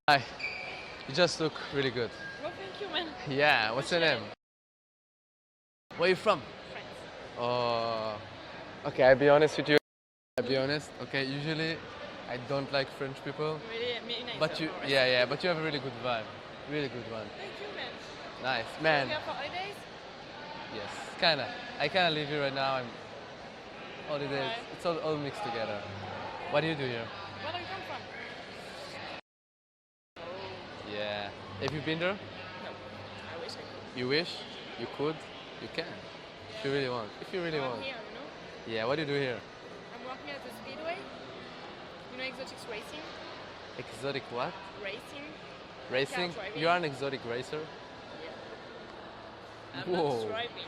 Hi, you just look really good. Well, thank you, man. Yeah, what's your name? Where are you from? France. Oh, okay, I'll be honest with you. I'll be honest. Okay, usually I don't like French people, Really, me neither. but you, yeah, but you have a really good vibe. Really good one. Thank you, man. Nice, You man. here for holidays? Yes, kinda. I kinda live here right now. I'm holidays. Alright. It's all mixed together. What do you do here? Where do you come from? Yeah. Have you been there? No. I wish I could. You wish? You could? You can. If you really want. If you really I'm want. here, you know? Yeah, what do you do here? I'm working at the Speedway. You know exotics racing? Exotic what? Racing? Racing? Car driving. You are an exotic racer? Yeah. I'm Whoa. not driving.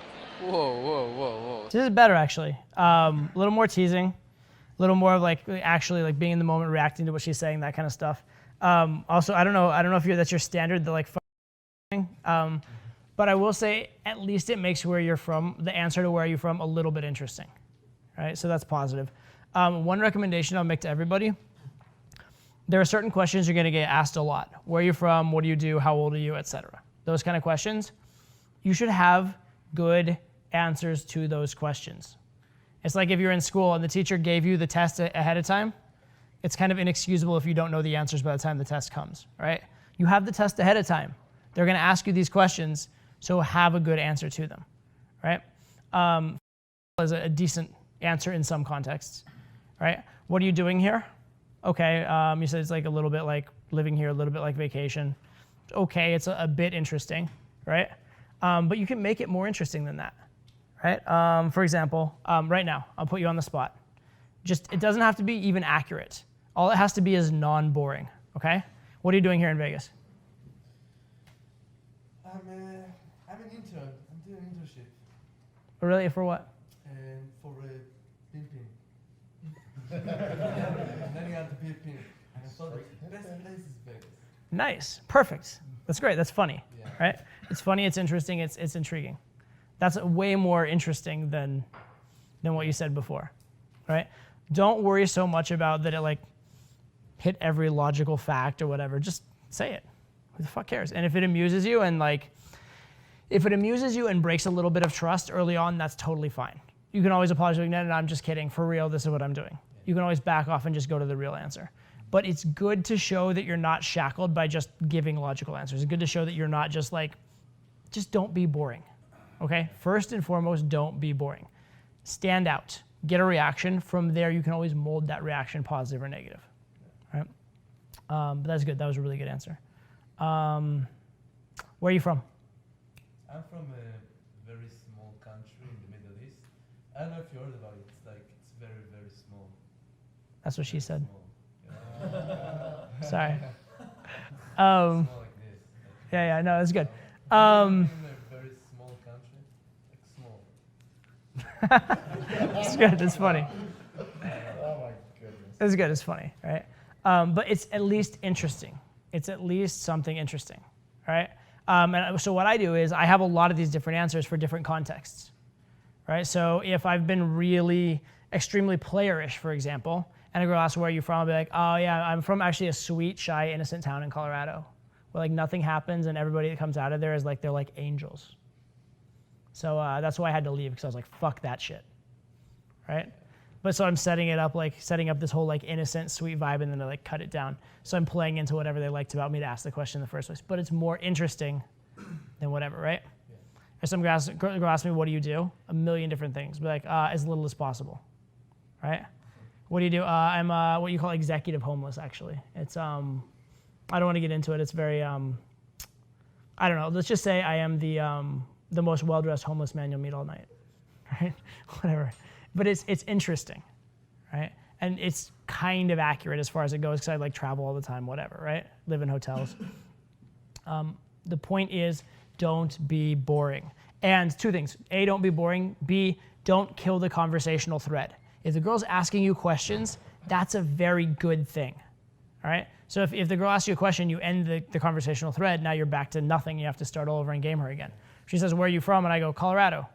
Whoa. This is better actually. A little more teasing, a little more of like actually like being in the moment, reacting to what she's saying, that kind of stuff. Also, I don't know if that's your standard, the like thing. But I will say at least it makes where you're from, the answer to where you're from, a little bit interesting, right? So that's positive. One recommendation I'll make to everybody: there are certain questions you're going to get asked a lot. Where are you from? What do you do? How old are you? Etc. Those kind of questions. You should have good answers to those questions. It's like if you're in school and the teacher gave you the test ahead of time, it's kind of inexcusable if you don't know the answers by the time the test comes, right? You have the test ahead of time. They're going to ask you these questions, so have a good answer to them, right? Is a decent answer in some contexts, right? What are you doing here? Okay, you said it's like a little bit like living here, a little bit like vacation. Okay, it's a bit interesting, right? But you can make it more interesting than that, right? For example, right now, I'll put you on the spot. It doesn't have to be even accurate. All it has to be is non-boring, okay? What are you doing here in Vegas? I'm an intern. I'm doing an internship. Really, for what? And for pimping. I'm learning how to be a pimp. And I thought the best place is Vegas. Nice, perfect. That's great, that's funny, Yeah. right? It's funny, it's interesting, it's intriguing. That's way more interesting than what you said before, right? Don't worry so much about that it like hit every logical fact or whatever. Just say it. Who the fuck cares? And if it amuses you and breaks a little bit of trust early on, that's totally fine. You can always apologize, like, no, I'm just kidding. For real, this is what I'm doing. You can always back off and just go to the real answer. But it's good to show that you're not shackled by just giving logical answers. It's good to show that you're not just don't be boring, okay? First and foremost, don't be boring. Stand out, get a reaction. From there, you can always mold that reaction positive or negative, right? But that's good, that was a really good answer. Where are you from? I'm from a very small country in the Middle East. I don't know if you heard about it. It's very, very small. That's what she said. Small. Yeah. Sorry. Small like this. Yeah, no, that's good. In a very small country, like small. It's good, it's funny. Oh my goodness. It's good, it's funny, right? But it's at least interesting. It's at least something interesting, right? And so what I do is I have a lot of these different answers for different contexts, right? So if I've been really extremely playerish, for example, and a girl asks, where are you from? I'll be like, oh yeah, I'm from actually a sweet, shy, innocent town in Colorado, where like nothing happens and everybody that comes out of there is like, they're like angels. So that's why I had to leave, because I was like, fuck that shit, right? But so I'm setting up this whole like innocent, sweet vibe, and then I like cut it down. So I'm playing into whatever they liked about me to ask the question in the first place. But it's more interesting than whatever, right? Yeah. If some girl asks me, what do you do? A million different things. Be like, as little as possible, right? What do you do? I'm what you call executive homeless, actually. It's, I don't want to get into it. It's very, I don't know. Let's just say I am the most well-dressed homeless man you'll meet all night, right? Whatever. But it's interesting, right? And it's kind of accurate as far as it goes, because I like travel all the time, whatever, right? Live in hotels. The point is, don't be boring. And two things: A, don't be boring. B, don't kill the conversational thread. If the girl's asking you questions, that's a very good thing, all right? So if the girl asks you a question, you end the conversational thread, now you're back to nothing. You have to start all over and game her again. She says, where are you from? And I go, Colorado.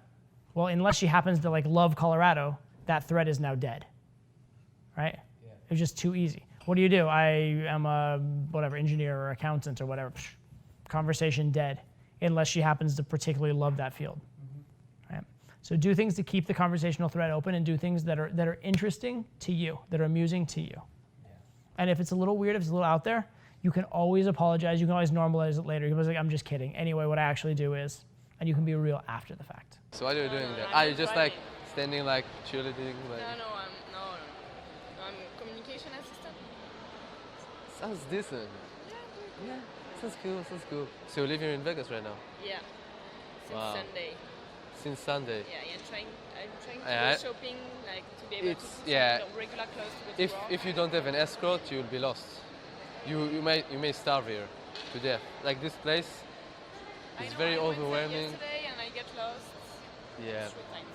Well, unless she happens to like love Colorado, that thread is now dead, right? Yeah. It's just too easy. What do you do? I am a whatever engineer or accountant or whatever. Psh, conversation dead, unless she happens to particularly love that field. Right? So do things to keep the conversational thread open, and do things that are interesting to you, that are amusing to you. And if it's a little weird, if it's a little out there, you can always apologize. You can always normalize it later. You can be like, I'm just kidding. Anyway, what I actually do is, and you can be real after the fact. So what are you doing there? I'm You're just driving. like standing like cheerleading? Like... I'm communication assistant. Sounds decent. Yeah, sounds cool. So you live here in Vegas right now? Yeah. Since Wow. Sunday. Since Sunday? Yeah, I'm trying to Yeah, go shopping, like to be able it's- to put yeah. some regular clothes to go to work. If you don't have an escort, you'll be lost. You may starve here to death. Like this place, I it's know, very I went there overwhelming. yesterday and I get lost. Yeah, 3 times.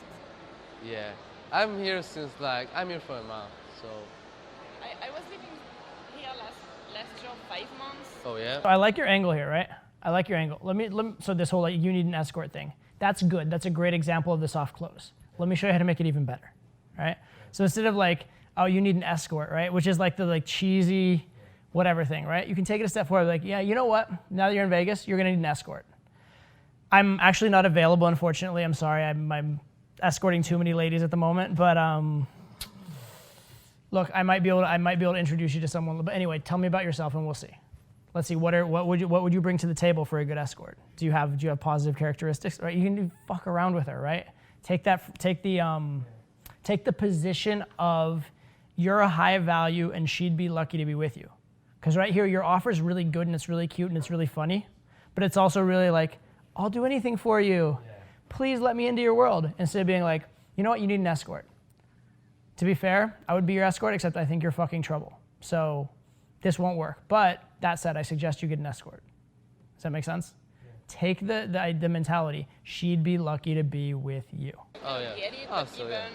yeah. I'm here since I'm here for a month, so. I was living here last year 5 months. Oh yeah? I like your angle here, right? I like your angle. Let me so this whole like, you need an escort thing. That's good. That's a great example of the soft close. Let me show you how to make it even better, right? So instead of like, oh, you need an escort, right? Which is like the like cheesy whatever thing, right? You can take it a step forward, like, yeah, you know what? Now that you're in Vegas, you're gonna need an escort. I'm actually not available, unfortunately. I'm sorry. I'm escorting too many ladies at the moment, but look, I might be able to introduce you to someone. But anyway, tell me about yourself, and we'll see. Let's see. What would you bring to the table for a good escort? Do you have positive characteristics? Right? You can fuck around with her, right? Take the position of you're a high value, and she'd be lucky to be with you. Because right here, your offer is really good, and it's really cute, and it's really funny, but it's also really like, I'll do anything for you. Please let me into your world. Instead of being like, you know what, you need an escort. To be fair, I would be your escort, except I think you're fucking trouble. So this won't work. But that said, I suggest you get an escort. Does that make sense? Yeah. Take the mentality. She'd be lucky to be with you. Oh yeah. Get it, Oh, but so even,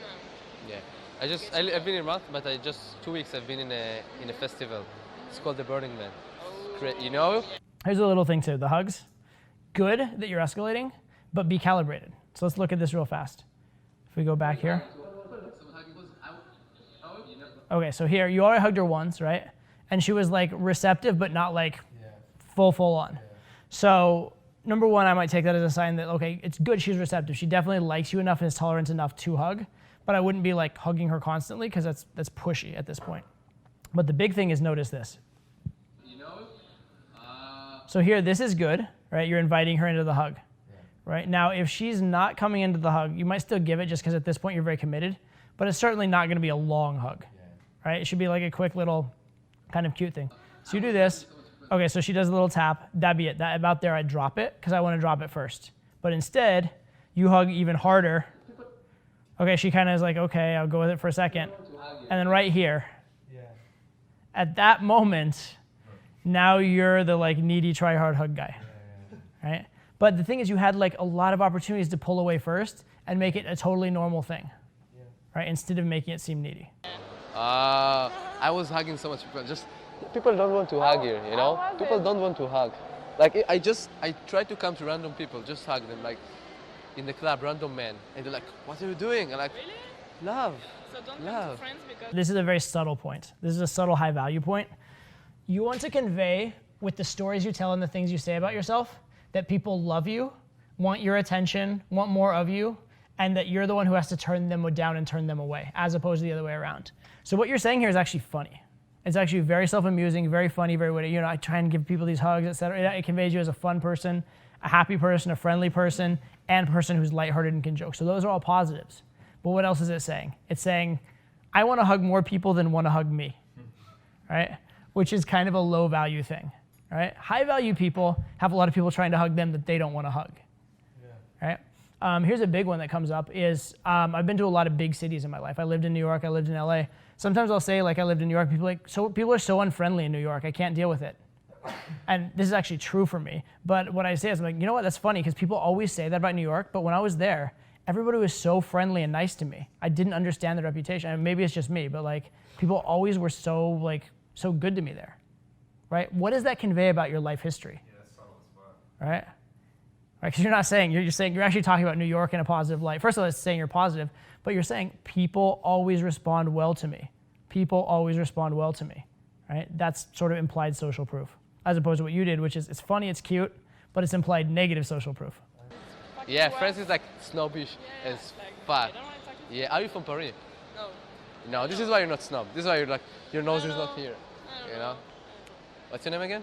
yeah. I've been in a month, but I just 2 weeks I've been in a festival. It's called the Burning Man. It's great, you know? Here's a little thing too, the hugs. Good that you're escalating, but be calibrated. So let's look at this real fast. If we go back here. Okay, so here, you already hugged her once, right? And she was like receptive, but not like full on. So number one, I might take that as a sign that, okay, it's good she's receptive. She definitely likes you enough and is tolerant enough to hug, but I wouldn't be like hugging her constantly because that's pushy at this point. But the big thing is notice this. So here, this is good, right? You're inviting her into the hug, right? Now, if she's not coming into the hug, you might still give it just because at this point you're very committed, but it's certainly not going to be a long hug, right? It should be like a quick little kind of cute thing. So you do this. Okay, so she does a little tap. That'd be it. That about there, I'd drop it because I want to drop it first. But instead, you hug even harder. Okay, she kind of is like, okay, I'll go with it for a second. And then right here, at that moment, now you're the like needy try hard hug guy, right? But the thing is, you had like a lot of opportunities to pull away first and make it a totally normal thing, right? Instead of making it seem needy. I was hugging so much people. Just people don't want to hug here, you know? People don't want to hug. Like I try to come to random people, just hug them, like in the club, random men, and they're like, "What are you doing?" I'm like, Really? "Love." So don't come Love. to friends because This is a very subtle point. This is a subtle high value point. You want to convey with the stories you tell and the things you say about yourself that people love you, want your attention, want more of you, and that you're the one who has to turn them down and turn them away, as opposed to the other way around. So what you're saying here is actually funny. It's actually very self-amusing, very funny, very witty. You know, I try and give people these hugs, etc. It conveys you as a fun person, a happy person, a friendly person, and a person who's lighthearted and can joke. So those are all positives. But what else is it saying? It's saying, I want to hug more people than want to hug me, right? Which is kind of a low value thing, right? High value people have a lot of people trying to hug them that they don't want to hug, right? Here's a big one that comes up is I've been to a lot of big cities in my life. I lived in New York, I lived in LA. Sometimes I'll say like I lived in New York, people are so unfriendly in New York, I can't deal with it. And this is actually true for me. But what I say is I'm like, you know what, that's funny because people always say that about New York, but when I was there, everybody was so friendly and nice to me. I didn't understand the reputation. And maybe it's just me, but like people always were so good to me there, right? What does that convey about your life history? Yeah, that's subtle as well. Right? Because you're not saying, you're saying, you're actually talking about New York in a positive light. First of all, it's saying you're positive, but you're saying people always respond well to me. People always respond well to me, right? That's sort of implied social proof, as opposed to what you did, which is it's funny, it's cute, but it's implied negative social proof. Yeah, France is like snobbish Yeah, as like, fuck. I don't want to talk to Yeah, are you from Paris? No. No, this is why you're not snob. This is why you're like, your nose is not here. I don't You know? What's your name again?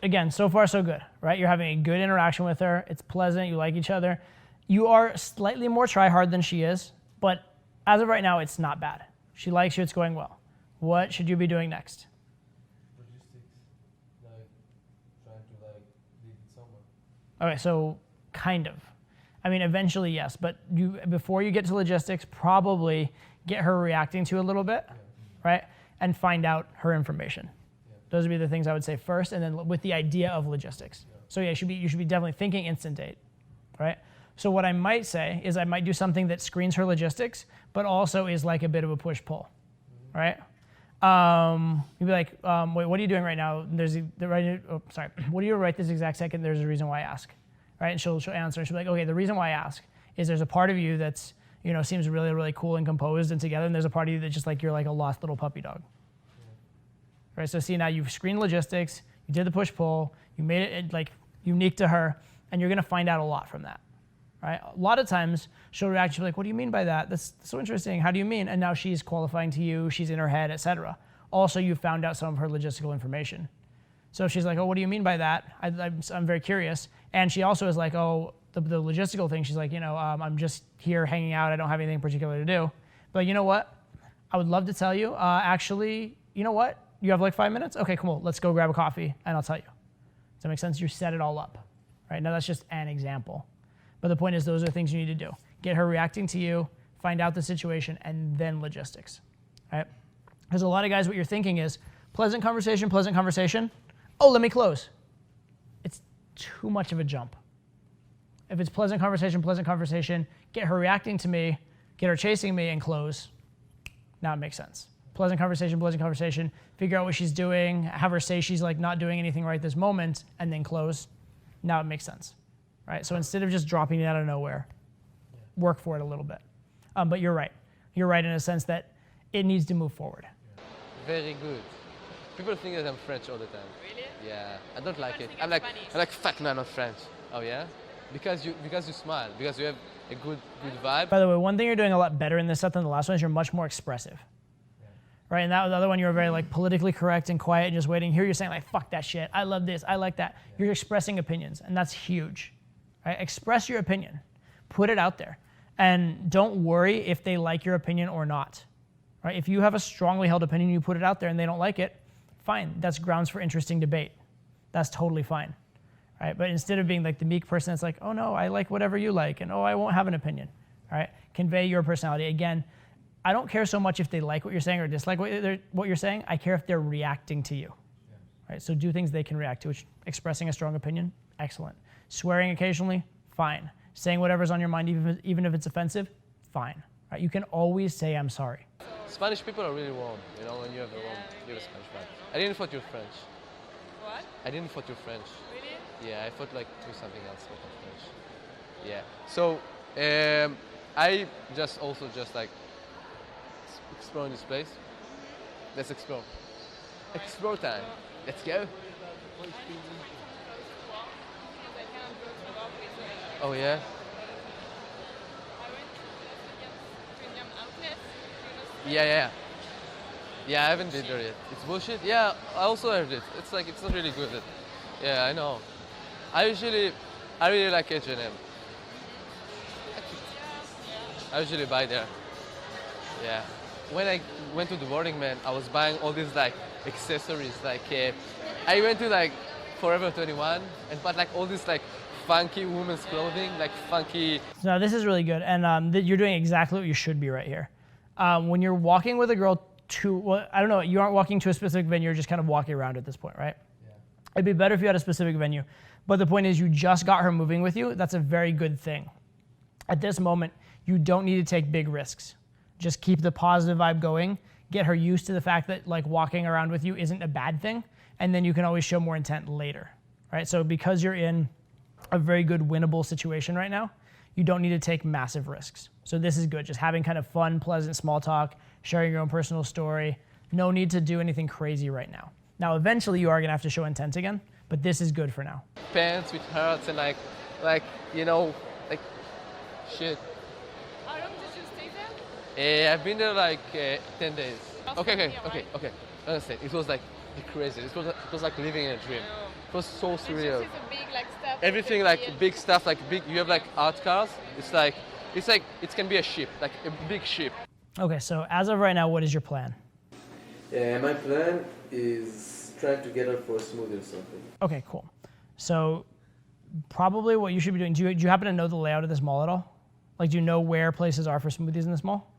Again, so far so good, right? You're having a good interaction with her. It's pleasant. You like each other. You are slightly more try-hard than she is, but as of right now, it's not bad. She likes you. It's going well. What should you be doing next? Logistics, like trying to like leave it somewhere. Okay, so kind of. I mean, eventually, yes, but you before you get to logistics, probably get her reacting to a little bit, right? And find out her information. Those would be the things I would say first, and then with the idea of logistics. So yeah, you should be definitely thinking instant date, right? So what I might say is I might do something that screens her logistics, but also is like a bit of a push-pull, right? You'd be like, wait, what are you doing right now? What do you right this exact second? There's a reason why I ask, right? And she'll answer, and she'll be like, okay, the reason why I ask is there's a part of you that's, seems really, really cool and composed and together, and there's a part of you that's just like, you're like a lost little puppy dog. Right, so see now you've screened logistics, you did the push-pull, you made it like unique to her, and you're gonna find out a lot from that, right? A lot of times she'll react, she'll be like, what do you mean by that? That's so interesting, how do you mean? And now she's qualifying to you, she's in her head, etc. Also, you found out some of her logistical information. So if she's like, oh, what do you mean by that? I'm very curious. And she also is like, oh, the logistical thing, she's like, I'm just here hanging out, I don't have anything particular to do. But you know what? I would love to tell you, actually, you know what? You have like 5 minutes? Okay, cool. Let's go grab a coffee and I'll tell you. Does that make sense? You set it all up, right? Now that's just an example. But the point is those are things you need to do. Get her reacting to you, find out the situation, and then logistics, right? Because a lot of guys, what you're thinking is pleasant conversation. Oh, let me close. It's too much of a jump. If it's pleasant conversation, get her reacting to me, get her chasing me and close. Now it makes sense. Pleasant conversation, figure out what she's doing, have her say she's like not doing anything right this moment, and then close. Now it makes sense, right? So instead of just dropping it out of nowhere, work for it a little bit. But you're right. You're right in a sense that it needs to move forward. Very good. People think that I'm French all the time. Really? Yeah, I don't like it. think I'm I'm like, Spanish. fuck no, I'm not French. Oh yeah? Because you smile, because you have a good vibe. By the way, one thing you're doing a lot better in this stuff than the last one is you're much more expressive. Right, and that the other one you were very like politically correct and quiet and just waiting. Here you're saying like, fuck that shit, I love this, I like that. You're expressing opinions, and that's huge. Right? Express your opinion, put it out there, and don't worry if they like your opinion or not. Right? If you have a strongly held opinion, you put it out there and they don't like it, fine. That's grounds for interesting debate. That's totally fine. Right? But instead of being like the meek person that's like, oh no, I like whatever you like, and oh, I won't have an opinion. All right? Convey your personality. Again, I don't care so much if they like what you're saying or dislike what you're saying. I care if they're reacting to you. Right? So do things they can react to, which expressing a strong opinion, excellent. Swearing occasionally, fine. Saying whatever's on your mind, even if it's offensive, fine. Right? You can always say, I'm sorry. Spanish people are really warm, when you have you're a Spanish man. I didn't thought you're French. What? I didn't thought you're French. Really? Yeah, I thought like do something else, but not French. Yeah. So I just like exploring this place. Let's explore. Explore time. Let's go. Oh yeah. Yeah. Yeah, I haven't been there yet. It's bullshit. Yeah, I also heard it. It's like it's not really good. Yeah, I know. I really like H&M. I usually buy there. Yeah. When I went to the Burning Man, I was buying all these like accessories. Like I went to like Forever 21 and bought like all this like funky women's clothing, like funky. So this is really good, and you're doing exactly what you should be right here. When you're walking with a girl I don't know, you aren't walking to a specific venue, you're just kind of walking around at this point, right? Yeah. It'd be better if you had a specific venue. But the point is you just got her moving with you. That's a very good thing. At this moment, you don't need to take big risks. Just keep the positive vibe going. Get her used to the fact that like walking around with you isn't a bad thing. And then you can always show more intent later, right? So because you're in a very good winnable situation right now, you don't need to take massive risks. So this is good, just having kind of fun, pleasant small talk, sharing your own personal story. No need to do anything crazy right now. Now, eventually you are gonna have to show intent again, but this is good for now. Pants with hearts and like shit. How long did you stay there? I've been there like 10 days. Last Okay. time here, right? Understand. It was like crazy. It was like living in a dream. It was so surreal. It's a big like stuff. Everything you like can see big stuff, like big. You have like art cars. It's like it can be a ship, like a big ship. Okay, so as of right now, what is your plan? My plan is trying to get her for a smoothie or something. Okay, cool. So probably what you should be doing, do you happen to know the layout of this mall at all? Like, do you know where places are for smoothies in this mall?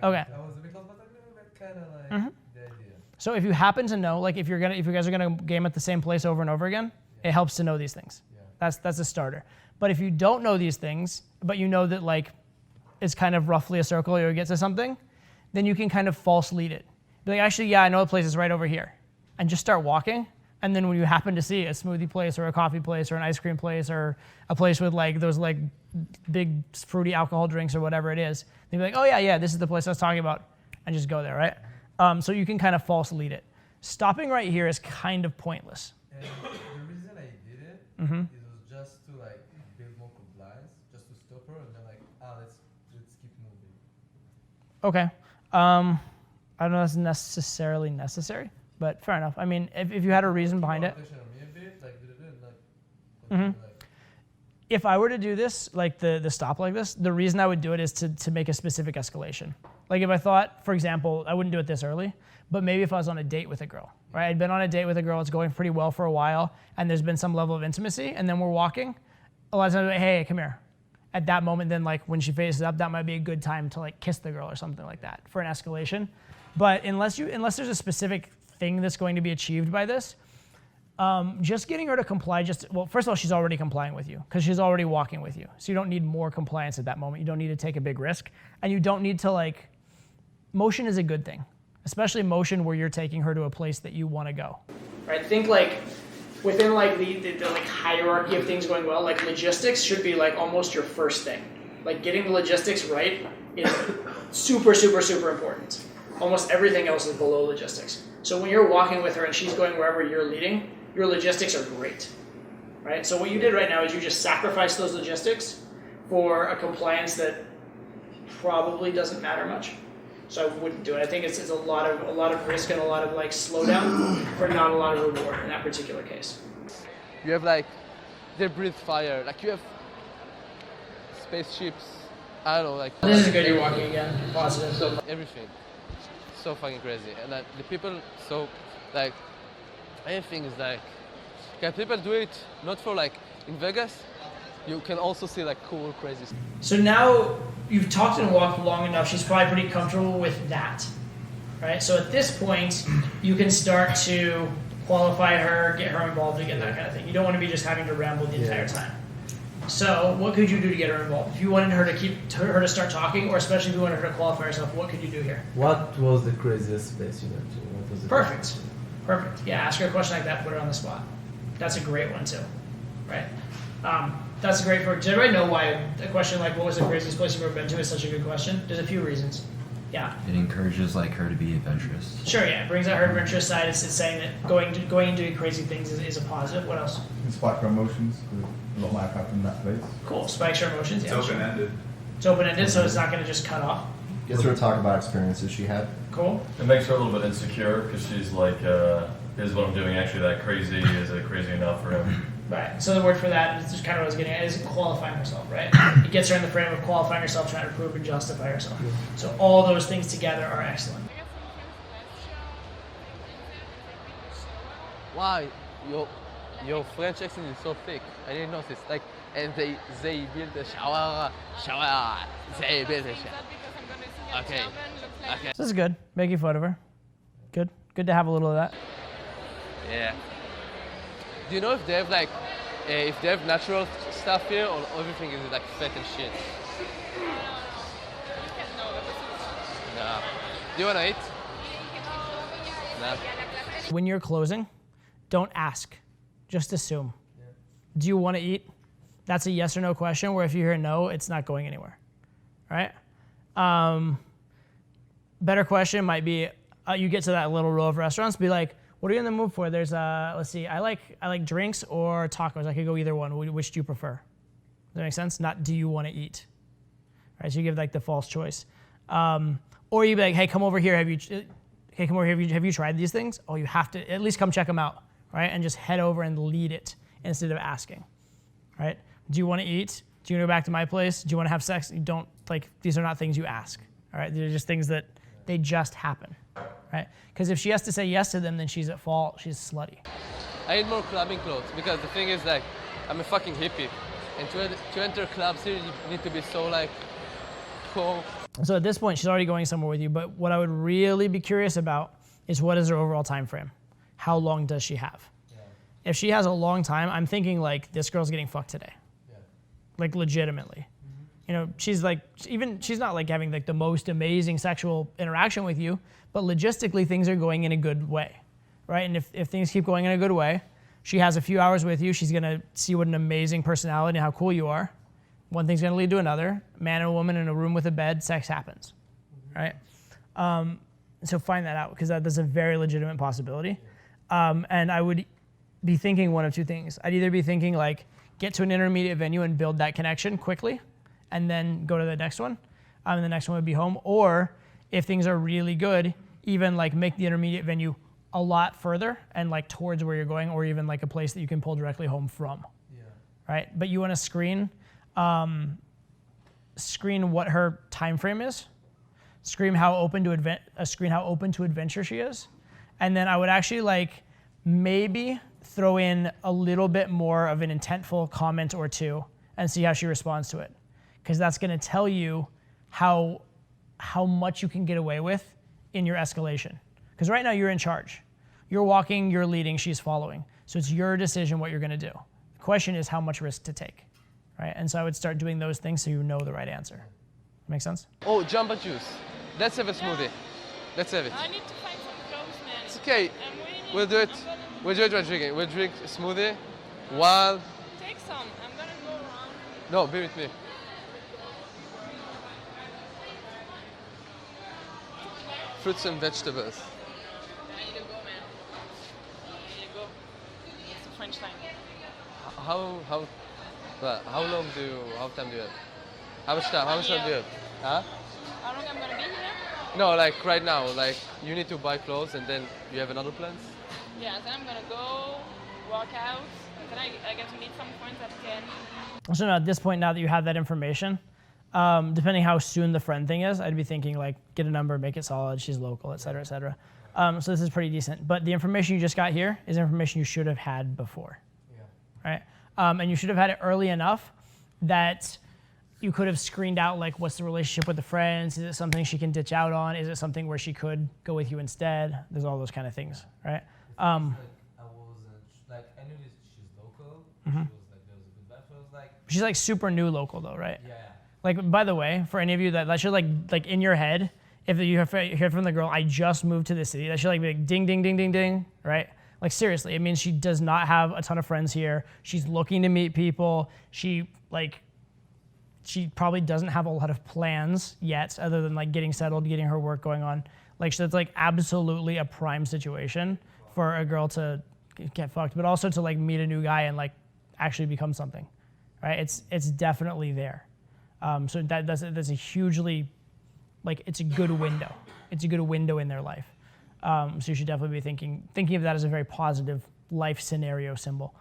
Okay. I was a bit lost, but a little bit kind of like the idea. So if you happen to know, like if you guys are gonna game at the same place over and over again, it helps to know these things. Yeah. That's a starter. But if you don't know these things, but you know that like it's kind of roughly a circle or you get to something, then you can kind of false lead it. Be like, actually, yeah, I know the place is right over here. And just start walking. And then when you happen to see a smoothie place or a coffee place or an ice cream place or a place with like those like big fruity alcohol drinks or whatever it is, then be like, oh yeah, this is the place I was talking about, and just go there, right? So you can kind of false lead it. Stopping right here is kind of pointless. And the reason I did it, it was just to like build more compliance, just to stop her, and then like, let's keep moving. Okay. I don't know if that's necessarily necessary, but fair enough. I mean, if you had a reason behind it. If I were to do this, like the stop like this, the reason I would do it is to make a specific escalation. Like if I thought, for example, I wouldn't do it this early, but maybe if I was on a date with a girl, right? I'd been on a date with a girl, it's going pretty well for a while, and there's been some level of intimacy, and then we're walking. A lot of times I'm like, hey, come here. At that moment, then like when she faces up, that might be a good time to like kiss the girl or something like that for an escalation. But unless there's a specific thing that's going to be achieved by this, just getting her to comply, well, first of all, she's already complying with you because she's already walking with you. So you don't need more compliance at that moment. You don't need to take a big risk. And you don't need to motion is a good thing, especially motion where you're taking her to a place that you want to go. Right, think like within like the hierarchy of things going well, like logistics should be like almost your first thing. Like getting the logistics right is super, super, super important. Almost everything else is below logistics. So when you're walking with her and she's going wherever you're leading, your logistics are great, right? So what you did right now is you just sacrificed those logistics for a compliance that probably doesn't matter much. So I wouldn't do it. I think it's a lot of risk and a lot of slowdown for not a lot of reward in that particular case. You have they breathe fire. Like you have spaceships. I don't know, This is good. You're walking again. Positive. So everything. So fucking crazy. And the people, so anything is can people do it not for in Vegas? You can also see cool, crazy stuff. So now you've talked and walked long enough, she's probably pretty comfortable with that, right? So at this point, you can start to qualify her, get her involved again, that kind of thing. You don't want to be just having to ramble the entire time. So what could you do to get her involved? If you wanted her to start talking, or especially if you wanted her to qualify herself, what could you do here? What was the craziest place you went to? What was the Perfect. Yeah, ask her a question like that, put her on the spot. That's a great one too, right? That's great does everybody know why a question like what was the craziest place you've ever been to is such a good question? There's a few reasons. Yeah. It encourages her to be adventurous. Sure, yeah. It brings out her adventurous side. It's saying that going and doing crazy things is a positive. What else? It spikes her emotions. A lot might happen in that place. Cool. Spikes her emotions. It's Yeah. open-ended. It's open-ended, so it's not going to just cut off. Gets her to talk about experiences she had. Cool. It makes her a little bit insecure because she's like, is what I'm doing actually that crazy? Is it crazy enough for him? Right. So the word for that is just kind of what I was getting at, is qualifying herself, right? It gets her in the frame of qualifying herself, trying to prove and justify herself. So all those things together are excellent. Wow, your French accent is so thick. I didn't notice. And they build a shower. They build a shower. Okay. Okay. So this is good. Making fun of her. Good. Good to have a little of that. Yeah. Do you know if they have natural stuff here or everything is fake and shit? No. Do you wanna eat? No. When you're closing, don't ask. Just assume. Do you want to eat? That's a yes or no question, where if you hear no, it's not going anywhere, right? Better question might be, you get to that little row of restaurants, be like, what are you in the mood for? There's let's see, I like drinks or tacos. I could go either one. Which do you prefer? Does that make sense? Not do you want to eat, right? So you give like the false choice. Or you be like, hey, come over here. Have you tried these things? Oh, you have to at least come check them out, right? And just head over and lead it instead of asking, right? Do you want to eat? Do you want to go back to my place? Do you want to have sex? You don't, like, these are not things you ask, all right? They're just things that they just happen, right? Because if she has to say yes to them, then she's at fault. She's slutty. I need more clubbing clothes because the thing is, like, I'm a fucking hippie. And to enter clubs here, you need to be so, like, cool. So at this point, she's already going somewhere with you, but what I would really be curious about is what is her overall time frame? How long does she have? Yeah. If she has a long time, I'm thinking, like, this girl's getting fucked today. Yeah. Like, legitimately. You know, she's like, she's not like having like the most amazing sexual interaction with you, but logistically things are going in a good way, right? And if things keep going in a good way, she has a few hours with you, she's gonna see what an amazing personality and how cool you are. One thing's gonna lead to another. Man and woman in a room with a bed, sex happens, right? So find that out, because that's a very legitimate possibility. And I would be thinking one of two things. I'd either be thinking like, get to an intermediate venue and build that connection quickly, and then go to the next one. And the next one would be home. Or if things are really good, even like make the intermediate venue a lot further and like towards where you're going, or even like a place that you can pull directly home from, right? But you want to screen what her time frame is, screen how open to adventure she is, and then I would actually like maybe throw in a little bit more of an intentful comment or two and see how she responds to it. Because that's going to tell you how much you can get away with in your escalation. Because right now you're in charge. You're walking, you're leading, she's following. So it's your decision what you're going to do. The question is how much risk to take, right? And so I would start doing those things so you know the right answer. Make sense? Oh, jamba juice. Let's have a smoothie. Let's have it. I need to find some clothes, man. It's okay. I'm waiting. We'll do it. We'll do it while drinking. We'll drink a smoothie while... Take some. I'm gonna go around. No, be with me. Fruits and vegetables. I need to go, man. I need to go. It's the French time. How long do you, how time do you have? How much time do you have? Huh? How long I'm gonna be here? No, like right now, like you need to buy clothes and then you have another plans? Yeah, then I'm gonna go work out. And then I get to meet some friends at 10. So now at this point, now that you have that information, depending how soon the friend thing is, I'd be thinking like, get a number, make it solid, she's local, et cetera, et cetera. So this is pretty decent. But the information you just got here is information you should have had before, right? And you should have had it early enough that you could have screened out like, what's the relationship with the friends? Is it something she can ditch out on? Is it something where she could go with you instead? There's all those kind of things, right? I wasn't like, I knew this, she's local. She was like, there was a good vibe. So I was like, She's like super new local though, right? yeah. Like, by the way, for any of you that should like in your head, if you hear from the girl, I just moved to the city, that should like be like ding, ding, ding, ding, ding, right? Like seriously, it means she does not have a ton of friends here. She's looking to meet people. She probably doesn't have a lot of plans yet, other than like getting settled, getting her work going on. Like, so it's like absolutely a prime situation for a girl to get fucked, but also to like meet a new guy and like actually become something, right? It's definitely there. So that's a hugely, like, it's a good window. It's a good window in their life. So you should definitely be thinking of that as a very positive life scenario symbol.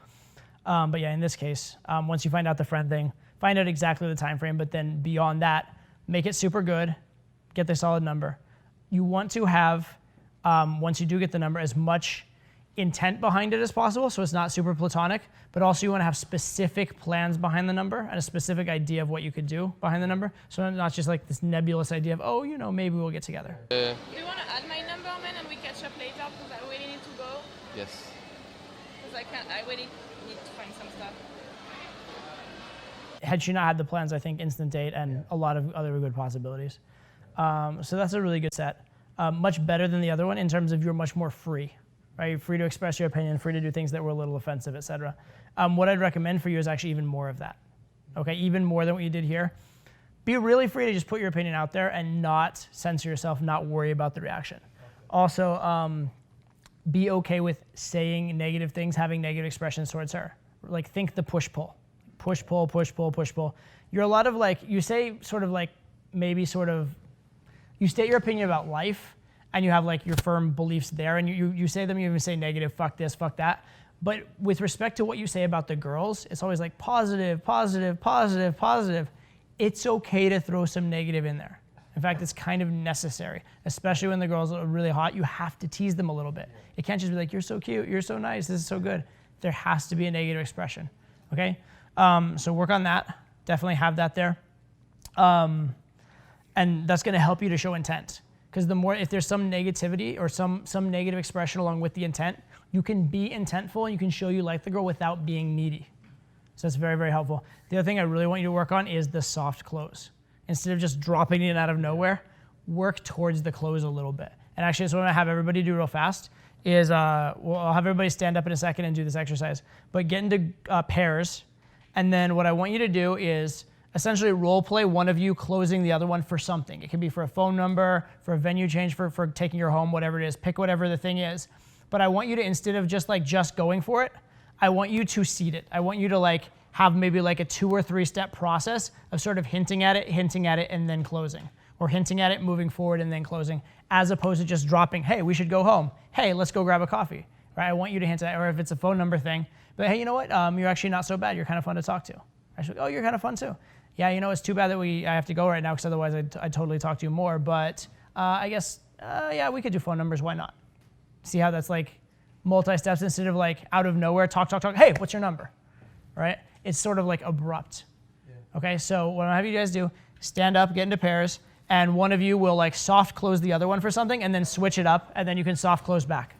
But yeah, in this case, once you find out the friend thing, find out exactly the time frame, but then beyond that, make it super good, get the solid number. You want to have, once you do get the number, as much intent behind it as possible, so it's not super platonic, but also you want to have specific plans behind the number and a specific idea of what you could do behind the number, so not just like this nebulous idea of, oh, maybe we'll get together. Do you want to add my number, man, and we catch up later, because I really need to go? Yes. Because I really need to find some stuff. Had she not had the plans, I think instant date and a lot of other good possibilities. So that's a really good set. Much better than the other one in terms of you're much more free, right? You're free to express your opinion, free to do things that were a little offensive, et cetera. What I'd recommend for you is actually even more of that, okay, even more than what you did here. Be really free to just put your opinion out there and not censor yourself, not worry about the reaction. Also, be okay with saying negative things, having negative expressions towards her. Like think the push-pull. Push-pull, push-pull, push-pull. You're a lot of like, you say sort of like, maybe sort of, you state your opinion about life and you have like your firm beliefs there and you say them, you even say negative, fuck this, fuck that. But with respect to what you say about the girls, it's always like positive, positive, positive, positive. It's okay to throw some negative in there. In fact, it's kind of necessary, especially when the girls are really hot. You have to tease them a little bit. It can't just be like, you're so cute, you're so nice, this is so good. There has to be a negative expression, okay? So work on that. Definitely have that there. And that's gonna help you to show intent. Because the more, if there's some negativity or some negative expression along with the intent, you can be intentful and you can show you like the girl without being needy. So that's very, very helpful. The other thing I really want you to work on is the soft close. Instead of just dropping it out of nowhere, work towards the close a little bit. And actually, that's what I'm gonna have everybody do real fast is, well, I'll have everybody stand up in a second and do this exercise. But get into pairs. And then what I want you to do is essentially role play one of you closing the other one for something. It could be for a phone number, for a venue change, for taking your home, whatever it is. Pick whatever the thing is. But I want you to, instead of just going for it, I want you to seed it. I want you to like have maybe like a 2 or 3 step process of sort of hinting at it, and then closing. Or hinting at it, moving forward, and then closing, as opposed to just dropping, hey, we should go home. Hey, let's go grab a coffee. Right? I want you to hint at it, or if it's a phone number thing, but hey, you know what? You're actually not so bad. You're kind of fun to talk to. Actually, oh, you're kind of fun too. Yeah, you know, it's too bad that I have to go right now because otherwise I'd totally talk to you more. But I guess, yeah, we could do phone numbers. Why not? See how that's like multi-steps instead of like out of nowhere, talk. Hey, what's your number? Right? It's sort of like abrupt. Yeah. Okay, so what I'll have you guys do, stand up, get into pairs, and one of you will like soft close the other one for something and then switch it up, and then you can soft close back.